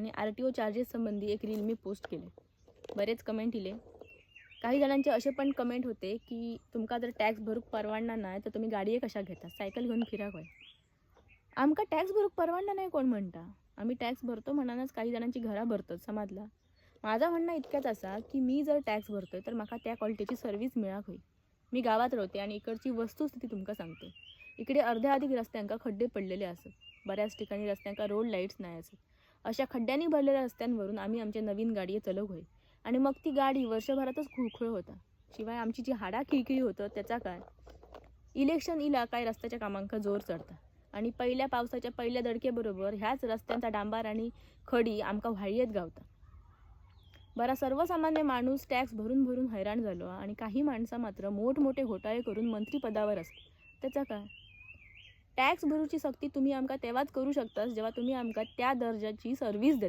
आणि RTO charges संबंधी एक रील मी पोस्ट केले. बरेच कमेंट इले. काही जणांचे असे पण कमेंट होते की तुमका जर टॅक्स भरूक परवानणार नाही तर तुम्ही गाडये कशा घेता, सायकल घेऊन फिरा काय. आमका टॅक्स भरूक परवानणार नाही कोण म्हणता. आम्ही टॅक्स भरतो म्हणूनच काही जणांची घरा भरतात, समजला. माझा म्हणणं इतकंच असा की मी जर टॅक्स भरतोय तर माका त्या क्वालिटीची सर्व्हिस मिळाक होई. मी गावात राहते आणि इकडची वस्तुस्थिती तुमका सांगते. इकडे अर्ध्या अधिक रस्त्यांका खड्डे पडलेले असत. बऱ्याच ठिकाणी रस्त्यांका रोड लाईट्स नाही असत. अशा खड्ड्यांनी भरलेल्या रस्त्यांवरून आम्ही आमच्या नवीन गाडी चलवू होय. आणि मग ती गाडी वर्षभरातच खुळखुळ होता. शिवाय आमची जी हाडा खिळखिळी होतं त्याचा काय. इलेक्शन इला काय रस्त्याच्या कामांका जोर चढता आणि पहिल्या पावसाच्या पहिल्या दडकेबरोबर ह्याच रस्त्यांचा डांबार आणि खडी आमका व्हाळयेत गावता. बरा सर्वसामान्य माणूस टॅक्स भरून भरून हैराण झालो आणि काही माणसं मात्र मोठमोठे घोटाळे करून मंत्रीपदावर असतात. त्याचा काय. टॅक्स भरूची सक्ती तुम्ही आमका तेव्हाच करू शकता जेव्हा तुम्ही आमका त्या दर्जाची सर्व्हिस देता.